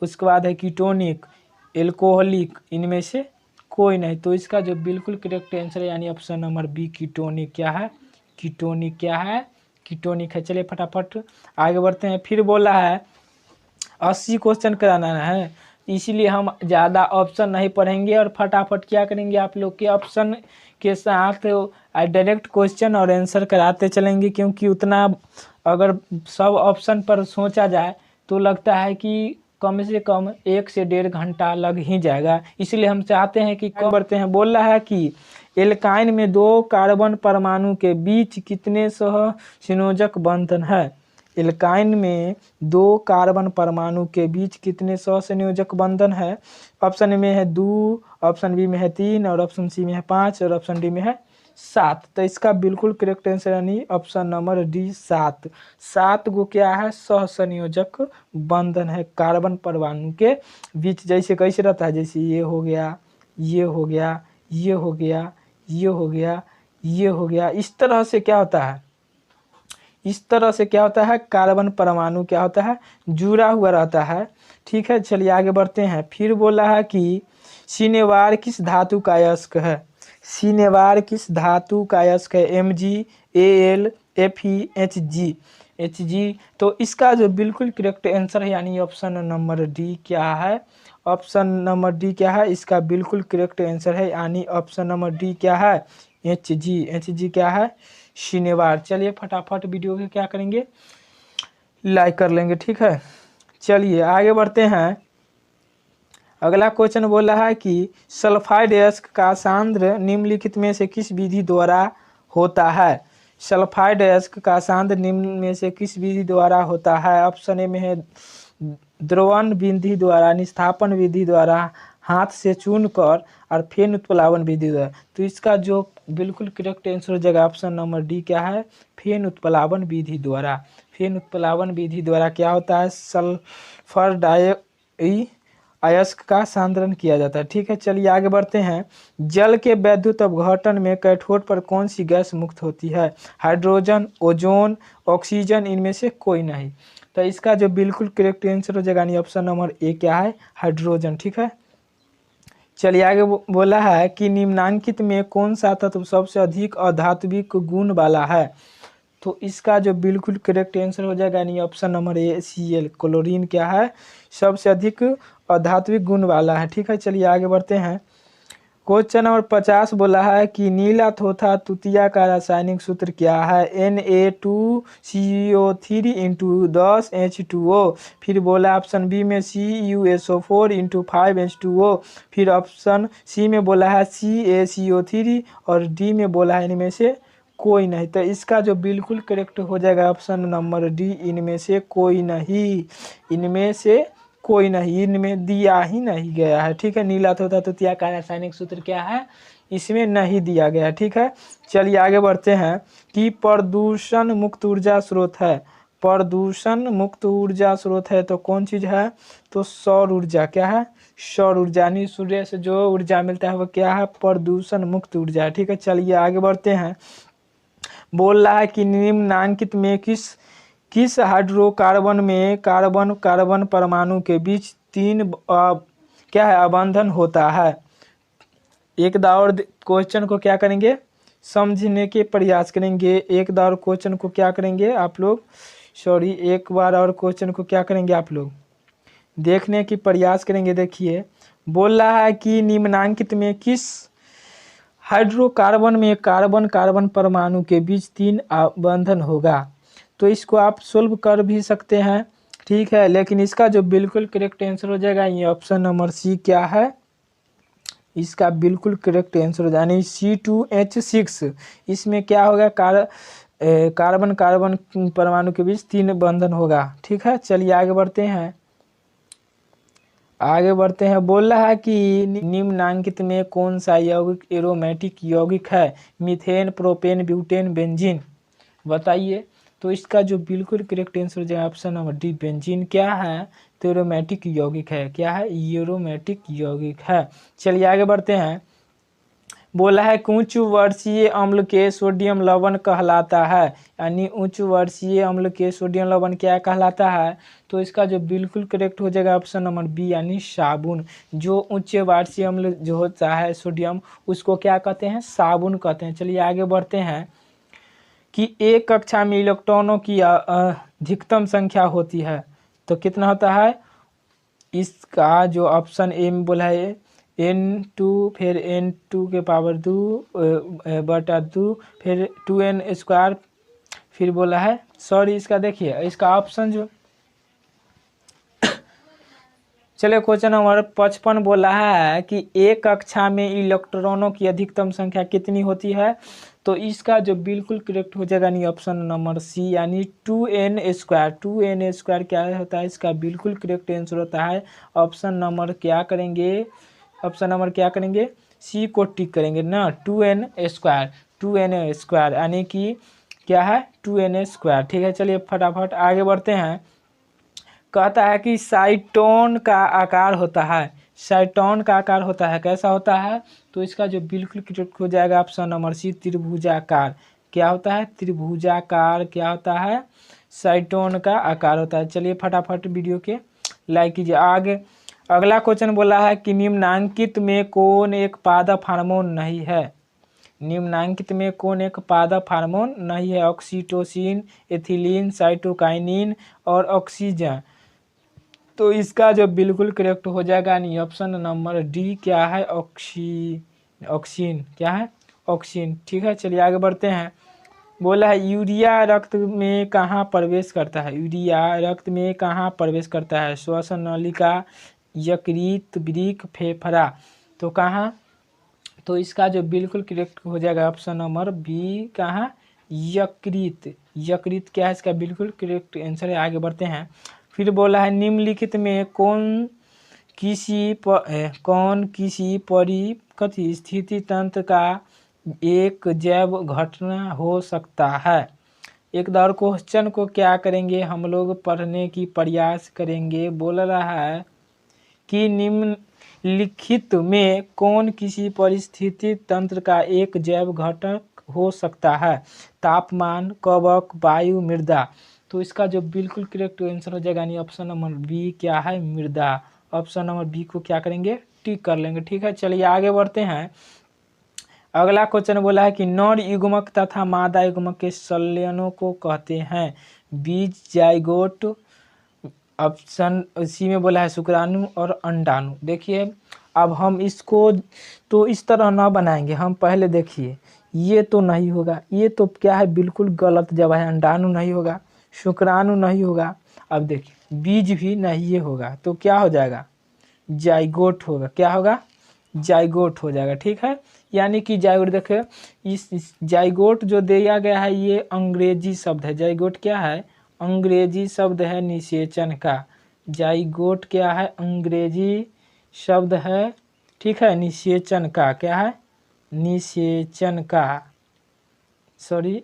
उसके बाद है कीटोनिक, एल्कोहलिक, इनमें से कोई नहीं। तो इसका जो बिल्कुल करेक्ट आंसर है यानी ऑप्शन नंबर बी, कीटोनिक। क्या है, कीटोनिक। क्या है, कीटोनिक है। चलिए फटाफट आगे बढ़ते हैं। फिर बोला है 80 क्वेश्चन कराना है, इसीलिए हम ज़्यादा ऑप्शन नहीं पढ़ेंगे और फटाफट क्या करेंगे आप लोग के ऑप्शन के साथ डायरेक्ट क्वेश्चन और आंसर कराते चलेंगे, क्योंकि उतना अगर सब ऑप्शन पर सोचा जाए तो लगता है कि कम से कम 1 से 1.5 घंटा लग ही जाएगा। इसलिए हम चाहते हैं कि कम बढ़ते हैं। बोल रहा है कि एल्काइन में 2 कार्बन परमाणु के बीच कितने सह संयोजक बंधन है। एल्काइन में 2 कार्बन परमाणु के बीच कितने सहसंयोजक बंधन है। ऑप्शन में है 2, ऑप्शन बी में है 3 और ऑप्शन सी में है 5 और ऑप्शन डी में है 7। तो इसका बिल्कुल करेक्ट आंसर यानी ऑप्शन नंबर डी 7। 7 गो क्या है सहसंयोजक बंधन है कार्बन परमाणु के बीच। जैसे कैसे रहता है, जैसे ये हो गया, ये हो गया, ये हो गया, ये हो गया, ये हो गया, इस तरह से क्या होता है, इस तरह से क्या होता है कार्बन परमाणु क्या होता है जुड़ा हुआ रहता है। ठीक है, चलिए आगे बढ़ते हैं। फिर बोला है कि सिनेवार किस धातु का अयस्क है। सिनेवार किस धातु का अयस्क है। Mg, Al, Fe, Hg। तो इसका जो बिल्कुल करेक्ट आंसर है यानी ऑप्शन नंबर डी क्या है, ऑप्शन नंबर डी क्या है, इसका बिल्कुल करेक्ट आंसर है यानी ऑप्शन नंबर डी क्या है Hg क्या है सिनेवार। चलिए फटाफट वीडियो को क्या करेंगे लाइक कर लेंगे। ठीक है, चलिए आगे बढ़ते हैं। अगला क्वेश्चन बोल रहा है कि सल्फाइड अयस्क का सांद्र निम्नलिखित में से किस विधि द्वारा होता है। सल्फाइड अयस्क का सांद्र निम्न में से किस विधि द्वारा होता है। ऑप्शन ए में है द्रवण विधि द्वारा, निस्थापन विधि द्वारा, हाथ से चून कर और फेन उत्प्लावन विधि द्वारा। तो इसका जो बिल्कुल करेक्ट आंसर हो जाएगा ऑप्शन नंबर डी क्या है फेन उत्प्लावन विधि द्वारा। फेन उत्प्लावन विधि द्वारा क्या होता है सल्फर डाई अयस्क का सांद्रण किया जाता है। ठीक है, चलिए आगे बढ़ते हैं। जल के वैद्युत अपघटन में कैथोड पर कौन सी गैस मुक्त होती है। हाइड्रोजन, ओजोन, ऑक्सीजन, इनमें से कोई नहीं। तो इसका जो बिल्कुल करेक्ट आंसर हो जाएगा यानी ऑप्शन नंबर ए क्या है हाइड्रोजन। ठीक है, चलिए आगे बोला है कि निम्नांकित में कौन सा तत्व सबसे अधिक अधात्विक गुण वाला है। तो इसका जो बिल्कुल करेक्ट आंसर हो जाएगा यानी ऑप्शन नंबर ए Cl क्लोरीन क्या है सबसे अधिक अधात्विक गुण वाला है। ठीक है, चलिए आगे बढ़ते हैं। क्वेश्चन नंबर 50 बोला है कि नीला थोथा तुतिया का रासायनिक सूत्र क्या है। Na2CO3 into 10 H2O। फिर बोला ऑप्शन बी में CuSO4 इंटू 5 H2O। फिर ऑप्शन सी में बोला है CaCO3 और डी में बोला है इनमें से कोई नहीं। तो इसका जो बिल्कुल करेक्ट हो जाएगा ऑप्शन नंबर डी इनमें से कोई नहीं, इनमें से कोई नहीं, इनमें दिया ही नहीं गया है। ठीक है, नीला तोता तुतिया का रासायनिक सूत्र क्या है इसमें नहीं दिया गया है। ठीक है, चलिए आगे बढ़ते हैं कि प्रदूषण मुक्त ऊर्जा स्रोत है। प्रदूषण मुक्त ऊर्जा स्रोत है तो कौन चीज़ है तो सौर ऊर्जा क्या है सौर ऊर्जा यानी सूर्य से जो ऊर्जा मिलता है वो क्या है प्रदूषण मुक्त ऊर्जा। ठीक है, चलिए आगे बढ़ते हैं। बोल रहा है कि निम्नांकित में किस हाइड्रोकार्बन में कार्बन परमाणु के बीच 3 क्या है अबंधन होता है। एक बार क्वेश्चन को क्या करेंगे समझने के प्रयास करेंगे। एक बार क्वेश्चन को क्या करेंगे आप लोग एक बार और क्वेश्चन को क्या करेंगे आप लोग देखने की प्रयास करेंगे। देखिए बोल रहा है कि निम्नांकित में किस हाइड्रोकार्बन में कार्बन परमाणु के बीच 3 बंधन होगा। तो इसको आप सोल्व कर भी सकते हैं। ठीक है, लेकिन इसका जो बिल्कुल करेक्ट आंसर हो जाएगा ये ऑप्शन नंबर सी क्या है इसका बिल्कुल करेक्ट आंसर हो जाएगा C2H6। इसमें क्या होगा कार्बन परमाणु के बीच 3 बंधन होगा। ठीक है, चलिए आगे बढ़ते हैं। बोल रहा है कि निम्नांकित में कौन सा यौगिक एरोमेटिक यौगिक है। Methane, propane, butane, benzene. बताइए। तो इसका जो बिल्कुल करेक्ट आंसर हो जाए ऑप्शन नंबर डी बेंजीन क्या है तो एरोमेटिक यौगिक है। क्या है एरोमेटिक यौगिक है। चलिए आगे बढ़ते हैं। बोला है कि उच्च वर्षीय अम्ल के सोडियम लवण कहलाता है यानी उच्च वर्षीय अम्ल के सोडियम लवण क्या कहलाता है। तो इसका जो बिल्कुल करेक्ट हो जाएगा ऑप्शन नंबर बी यानी साबुन। जो उच्च वार्षीय अम्ल जो होता है सोडियम उसको क्या कहते हैं साबुन कहते हैं। चलिए आगे बढ़ते हैं कि एक कक्षा में इलेक्ट्रॉनों की अधिकतम संख्या होती है तो कितना होता है इसका जो ऑप्शन ए में बोला है n2 फिर n2 के पावर 2 बटा 2 फिर 2n², फिर बोला है सॉरी इसका देखिए इसका ऑप्शन जो चलिए क्वेश्चन नंबर 55 बोला है कि एक कक्षा में इलेक्ट्रॉनों की अधिकतम संख्या कितनी होती है। तो इसका जो बिल्कुल करेक्ट हो जाएगा नहीं ऑप्शन नंबर सी यानी 2n²। 2n² क्या होता है, इसका बिल्कुल करेक्ट आंसर होता है ऑप्शन नंबर क्या करेंगे, ऑप्शन नंबर क्या करेंगे, सी को टिक करेंगे ना, 2n²। 2n² यानी कि क्या है 2n²। ठीक है चलिए फटाफट आगे बढ़ते हैं। कहता है कि साइटोन का आकार होता है, साइटोन का आकार होता है कैसा होता है। तो इसका जो बिल्कुल करेक्ट हो जाएगा ऑप्शन नंबर सी त्रिभुजाकार। क्या होता है, त्रिभुजाकार क्या होता है, साइटोन का आकार होता है। चलिए फटाफट वीडियो के लाइक कीजिए। आगे अगला क्वेश्चन बोला है कि निम्नांकित में कौन एक पादप हार्मोन नहीं है। निम्नांकित में कौन एक पादप हार्मोन नहीं है, ऑक्सीटोसिन, एथिलीन, साइटोकाइनिन और ऑक्सीजन। तो इसका जो बिल्कुल करेक्ट हो जाएगा नहीं ऑप्शन नंबर डी क्या है, ऑक्सीन क्या है, ऑक्सीन। ठीक है चलिए आगे बढ़ते हैं। बोला है यूरिया रक्त में कहाँ प्रवेश करता है, यूरिया रक्त में कहाँ प्रवेश करता है, श्वसन नलिका, यकृत, वृक्क, फेफड़ा। तो कहाँ, तो इसका जो बिल्कुल करेक्ट हो जाएगा ऑप्शन नंबर बी कहाँ, यकृत। यकृत क्या है, इसका बिल्कुल करेक्ट आंसर है। आगे बढ़ते हैं। फिर बोला है निम्नलिखित में कौन किसी परिस्थिति तंत्र का एक जैव घटना हो सकता है। एक बार क्वेश्चन को क्या करेंगे हम लोग पढ़ने की प्रयास करेंगे। बोल रहा है कि निम्नलिखित में कौन किसी परिस्थिति तंत्र का एक जैव घटक हो सकता है, तापमान, कवक, वायु, मृदा। तो इसका जो बिल्कुल करेक्ट आंसर हो जाएगा नहीं ऑप्शन नंबर बी क्या है, मृदा। ऑप्शन नंबर बी को क्या करेंगे, टिक कर लेंगे। ठीक है चलिए आगे बढ़ते हैं। अगला क्वेश्चन बोला है कि नर युग्मक तथा मादा युग्मक के संलयनों को कहते हैं बीज, जाइगोट। ऑप्शन सी में बोला है शुक्राणु और अंडाणु। देखिए अब हम इसको तो इस तरह ना बनाएंगे, हम पहले देखिए ये तो नहीं होगा, ये तो क्या है बिल्कुल गलत जवाब है, अंडाणु नहीं होगा, शुक्राणु नहीं होगा। अब देखिए बीज भी नहीं होगा, तो क्या हो जाएगा, जाइगोट होगा। क्या होगा, जाइगोट हो जाएगा। ठीक है यानी कि जाइगोट देखिए इस जाइगोट जो दिया गया है ये अंग्रेजी शब्द है। जाइगोट क्या है, अंग्रेजी शब्द है निषेचन का। जाइगोट क्या है, अंग्रेजी शब्द है, ठीक है, निषेचन का। क्या है, निषेचन का, सॉरी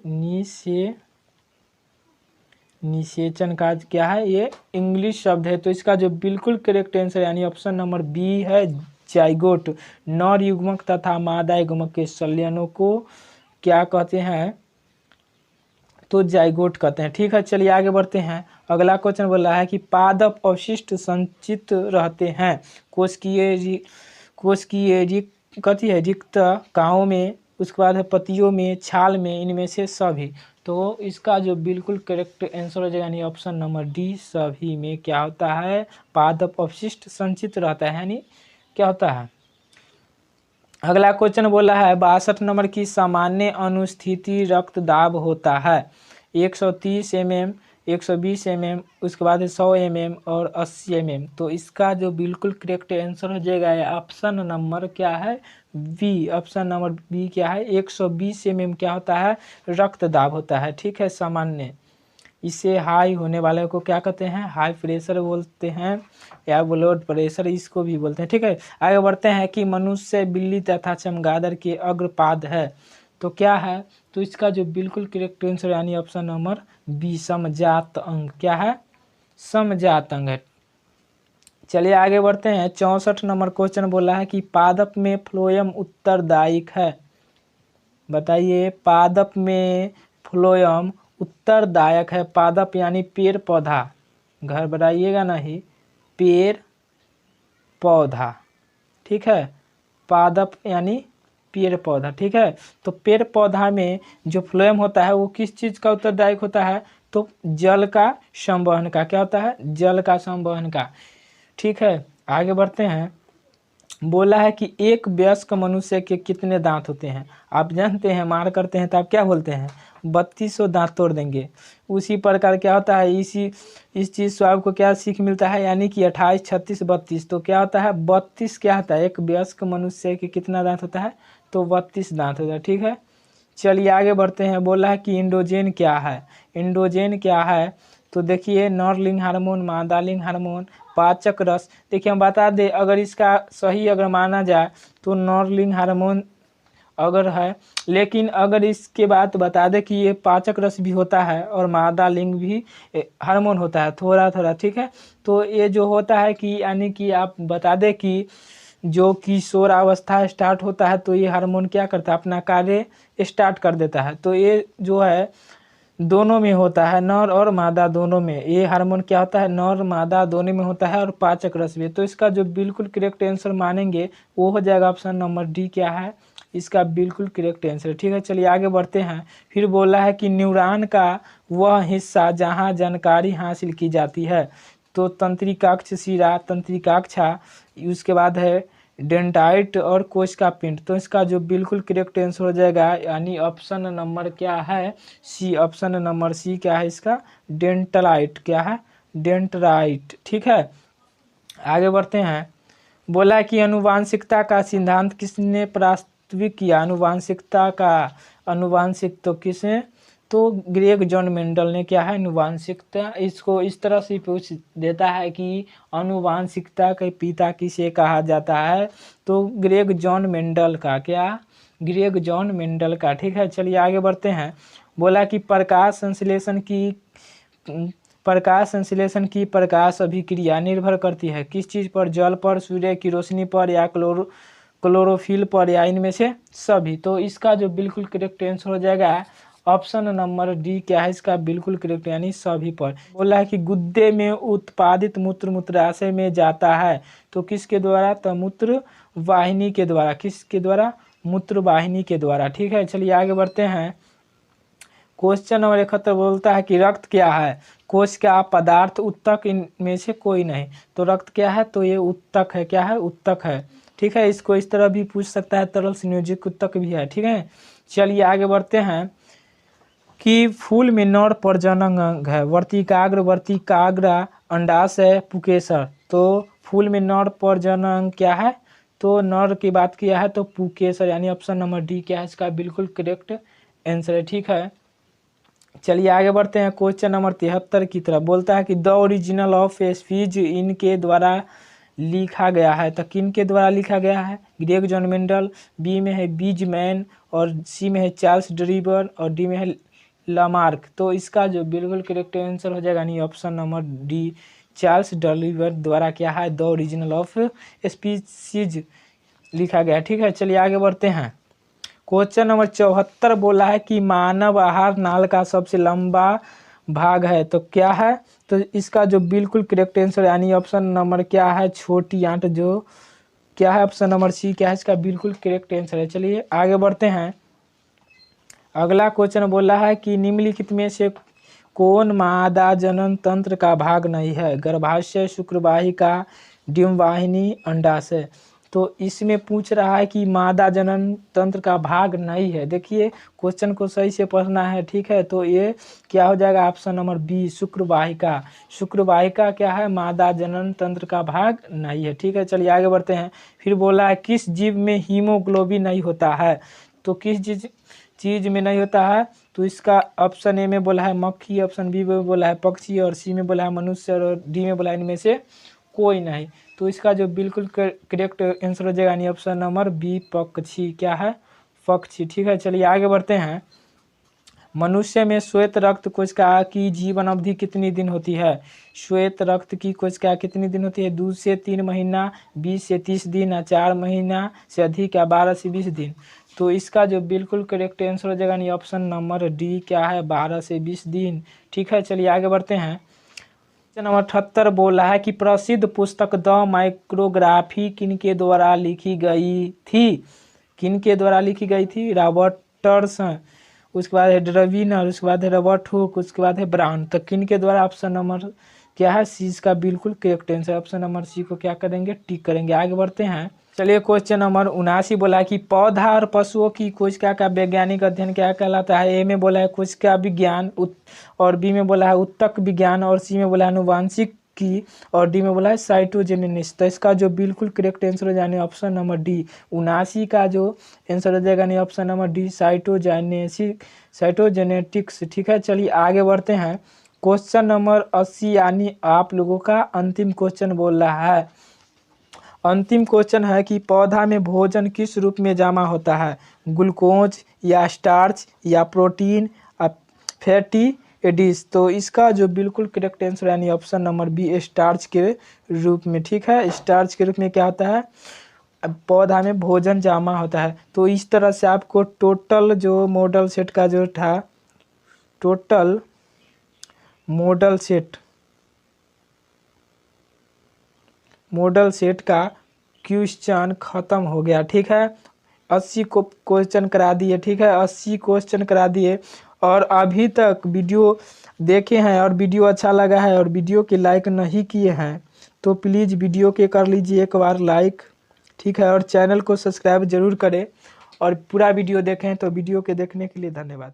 निषेचन का क्या है, ये इंग्लिश शब्द है। तो इसका जो बिल्कुल करेक्ट आंसर यानी ऑप्शन नंबर बी है जाइगोट। नर युग्मक तथा मादा युग्मक के संलयनों को क्या कहते हैं, तो जाइगोट कहते हैं। ठीक है चलिए आगे बढ़ते हैं। अगला क्वेश्चन बोल रहा है कि पादप अवशिष्ट संचित रहते हैं कोशिकीय कथी है, रिक्तकाओं में, उसके बाद है पत्तियों में, छाल में, इनमें से सभी। तो इसका जो बिल्कुल करेक्ट आंसर हो जाएगा यानी ऑप्शन नंबर डी सभी में क्या होता है, पादप अवशिष्ट संचित रहता है, यानी क्या होता है। अगला क्वेश्चन बोला है 62 नंबर की सामान्य अनुस्थिति रक्तदाब होता है 130 mm, 120 mm, उसके बाद 100 mm और 80 mm। तो इसका जो बिल्कुल करेक्ट आंसर हो जाएगा ऑप्शन नंबर क्या है, बी। ऑप्शन नंबर बी क्या है, 120 mm क्या होता है, रक्तदाब होता है। ठीक है सामान्य, इसे हाई होने वाले को क्या कहते हैं, हाई प्रेशर बोलते हैं या ब्लड प्रेशर इसको भी बोलते हैं। ठीक है आगे बढ़ते हैं कि मनुष्य, बिल्ली तथा चमगादड़ के अग्रपाद है। तो क्या है, तो इसका जो बिल्कुल करेक्ट आंसर यानी ऑप्शन नंबर बी समजात अंग। क्या है, समजात अंग है। चलिए आगे बढ़ते हैं। 64 नंबर क्वेश्चन बोला है कि पादप में फ्लोएम उत्तरदायिक है। बताइए पादप में फ्लोएम उत्तरदायक है। पादप यानी पेड़ पौधा, घर बनाइएगा नहीं, पेड़ पौधा। ठीक है पादप यानी पेड़ पौधा। ठीक है तो पेड़ पौधा में जो फ्लोएम होता है वो किस चीज़ का उत्तरदायक होता है, तो जल का संवहन का। क्या होता है, जल का संवहन का। ठीक है, आगे बढ़ते हैं। बोला है कि एक वयस्क मनुष्य के कितने दांत होते हैं? आप जानते हैं, मार करते हैं तो आप क्या बोलते हैं? 3200 दांत तोड़ देंगे। उसी प्रकार क्या होता है, इस चीज़ से आपको क्या सीख मिलता है, यानी कि 28, 36, 32, तो क्या होता है 32 क्या होता है, एक वयस्क मनुष्य के कितना दांत होता है? तो 32 दांत होता है। ठीक है, चलिए आगे बढ़ते हैं। बोला है कि इंडोजेन क्या है? इंडोजेन क्या है? तो देखिए, नरलिंग हार्मोन, मादालिंग हार्मोन, पाचक रस। देखिए हम बता दें, अगर इसका सही अगर माना जाए तो नरलिंग हार्मोन अगर है, लेकिन अगर इसके बाद बता दें कि ये पाचक रस भी होता है और मादा लिंग भी हार्मोन होता है थोड़ा थोड़ा। ठीक है, तो ये जो होता है कि यानी कि आप बता दें कि जो किशोरावस्था स्टार्ट होता है तो ये हार्मोन क्या करता है, अपना कार्य स्टार्ट कर देता है। तो ये जो है दोनों में होता है, नर और मादा दोनों में। ये हार्मोन क्या होता है, नर मादा दोनों में होता है और पाचक रस भी। तो इसका जो बिल्कुल करेक्ट आंसर मानेंगे वो हो जाएगा ऑप्शन नंबर डी। क्या है इसका बिल्कुल करेक्ट आंसर? ठीक है, चलिए आगे बढ़ते हैं। फिर बोला है कि न्यूरॉन का वह हिस्सा जहाँ जानकारी हासिल की जाती है, तो तंत्रिकाक्ष शिरा, तंत्रिकाक्षा, उसके बाद है डेंटाइट और कोशिका पिंड। तो इसका जो बिल्कुल करेक्ट आंसर हो जाएगा, यानी ऑप्शन नंबर क्या है, सी। ऑप्शन नंबर सी क्या है इसका, डेंटलाइट। क्या है, डेंटराइट। ठीक है, आगे बढ़ते हैं। बोला कि आनुवांशिकता का सिद्धांत किसने प्रस्तावित किया? आनुवांशिकता का, आनुवांशिक तो किसने, तो ग्रेग जॉन मेंडल ने। क्या है, आनुवांशिकता, इसको इस तरह से पूछ देता है कि आनुवांशिकता के पिता किसे कहा जाता है, तो ग्रेग जॉन मेंडल का। क्या, ग्रेग जॉन मेंडल का। ठीक है, चलिए आगे बढ़ते हैं। बोला कि प्रकाश संश्लेषण की प्रकाश अभिक्रिया निर्भर करती है किस चीज़ पर? जल पर, सूर्य की रोशनी पर, या क्लोरोफिल पर, या इनमें से सभी। तो इसका जो बिल्कुल करेक्ट आंसर हो जाएगा ऑप्शन नंबर डी। क्या है इसका बिल्कुल करेक्ट, यानी सभी पर। बोला है कि गुद्दे में उत्पादित मूत्र मूत्राशय में जाता है, तो किसके द्वारा? तो मूत्र वाहिनी के द्वारा। किसके द्वारा? मूत्र वाहिनी के द्वारा। ठीक है, चलिए आगे बढ़ते हैं। क्वेश्चन नंबर 71 बोलता है कि रक्त क्या है? कोश का पदार्थ, उत्तक, इनमें से कोई नहीं। तो रक्त क्या है? तो ये उत्तक है। क्या है? उत्तक है। ठीक है, इसको इस तरह भी पूछ सकता है, तरल संयोजक उत्तक भी है। ठीक है, चलिए आगे बढ़ते हैं कि फूल में नर प्रजनन अंग है, वर्तिकाग्र, वर्तिकाग्र, अंडाशय, पुकेसर। तो फूल में नर प्रजनन अंग क्या है? तो नर की बात किया है तो पुकेसर, यानी ऑप्शन नंबर डी क्या है इसका बिल्कुल करेक्ट आंसर है। ठीक है, चलिए आगे बढ़ते हैं। क्वेश्चन नंबर 73 की तरफ। बोलता है कि the original of a speech इनके द्वारा लिखा गया है, तो किन के द्वारा लिखा गया है? ग्रेग जॉन मेंडल, बी में है बीजमैन, और सी में है चार्ल्स डरीबर, और डी में है लामार्क। तो इसका जो बिल्कुल करेक्ट आंसर हो जाएगा नहीं ऑप्शन नंबर डी, चार्ल्स डरीबर द्वारा क्या है, द ओरिजिनल ऑफ स्पीसीज लिखा गया। ठीक है, चलिए आगे बढ़ते हैं। क्वेश्चन नंबर 74 बोला है कि मानव आहार नाल का सबसे लंबा भाग है, तो क्या है? तो इसका जो बिल्कुल करेक्ट आंसर, यानी ऑप्शन नंबर क्या है, छोटी आंत, जो क्या है ऑप्शन नंबर सी क्या है इसका बिल्कुल करेक्ट आंसर है। चलिए आगे बढ़ते हैं। अगला क्वेश्चन बोला है कि निम्नलिखित में से कौन मादा जनन तंत्र का भाग नहीं है? गर्भाशय, शुक्रवाहिका, डिम्बवाहिनी, अंडाशय। तो इसमें पूछ रहा है कि मादा जनन तंत्र का भाग नहीं है। देखिए क्वेश्चन को सही से पढ़ना है। ठीक है, तो ये क्या हो जाएगा ऑप्शन नंबर बी, शुक्रवाहिका। शुक्रवाहिका क्या है, मादा जनन तंत्र का भाग नहीं है। ठीक है, चलिए आगे बढ़ते हैं। फिर बोला है किस जीव में हीमोग्लोबिन नहीं होता है? तो किस चीज में नहीं होता है? तो इसका ऑप्शन ए में बोला है मक्खी, ऑप्शन बी में बोला है पक्षी, और सी में बोला है मनुष्य, और डी में बोला है इनमें से कोई नहीं। तो इसका जो बिल्कुल करेक्ट आंसर हो जाएगा यानी ऑप्शन नंबर बी, पक्षी। क्या है? पक्षी। ठीक है, चलिए आगे बढ़ते हैं। मनुष्य में श्वेत रक्त कोशिका की जीवन अवधि कितनी दिन होती है? श्वेत रक्त की कोशिका कितनी दिन होती है? 2 से 3 महीना, 20 से 30 दिन, या 4 महीना से अधिक, या 12 से 20 दिन। तो इसका जो बिल्कुल करेक्ट आंसर हो जाएगा यानी ऑप्शन नंबर डी क्या है, 12 से 20 दिन। ठीक है, चलिए आगे बढ़ते हैं। नंबर 78 बोला है कि प्रसिद्ध पुस्तक द माइक्रोग्राफी किनके द्वारा लिखी गई थी? किनके द्वारा लिखी गई थी? रॉबर्टस, उसके बाद है ड्रविनर, उसके बाद है रॉबर्ट हुक, उसके बाद है ब्राउन। तो किनके द्वारा? ऑप्शन नंबर क्या है, सी इसका बिल्कुल correct answer. Option number C को क्या करेंगे, टिक करेंगे। आगे बढ़ते हैं। चलिए क्वेश्चन नंबर 79 बोला है कि पौधा और पशुओं की कोशिका का वैज्ञानिक अध्ययन क्या कहलाता है। ए में बोला है कोशिका विज्ञान, और बी में बोला है उत्तक विज्ञान, और सी में बोला है आनुवांशिक की, और डी में बोला है साइटोजेनेसिस। तो इसका जो बिल्कुल करेक्ट आंसर हो जाने ऑप्शन नंबर डी 79 का जो आंसर हो जाएगा नहीं ऑप्शन नंबर डी साइटोजेनेटिक्स। ठीक है, चलिए आगे बढ़ते हैं। क्वेश्चन नंबर 80 यानी आप लोगों का अंतिम क्वेश्चन बोल रहा है। अंतिम क्वेश्चन है कि पौधा में भोजन किस रूप में जमा होता है, ग्लूकोज या स्टार्च या प्रोटीन या फैटी एडिस। तो इसका जो बिल्कुल करेक्ट आंसर यानी ऑप्शन नंबर बी स्टार्च के रूप में। ठीक है, स्टार्च के रूप में क्या होता है, पौधा में भोजन जमा होता है। तो इस तरह से आपको टोटल जो मॉडल सेट का जो था, टोटल मॉडल सेट का क्वेश्चन खत्म हो गया। ठीक है, 80 को क्वेश्चन करा दिए। ठीक है, 80 क्वेश्चन करा दिए। और अभी तक वीडियो देखे हैं और वीडियो अच्छा लगा है और वीडियो के लाइक नहीं किए हैं तो प्लीज़ वीडियो के कर लीजिए एक बार लाइक। ठीक है, और चैनल को सब्सक्राइब जरूर करें और पूरा वीडियो देखें। तो वीडियो के देखने के लिए धन्यवाद।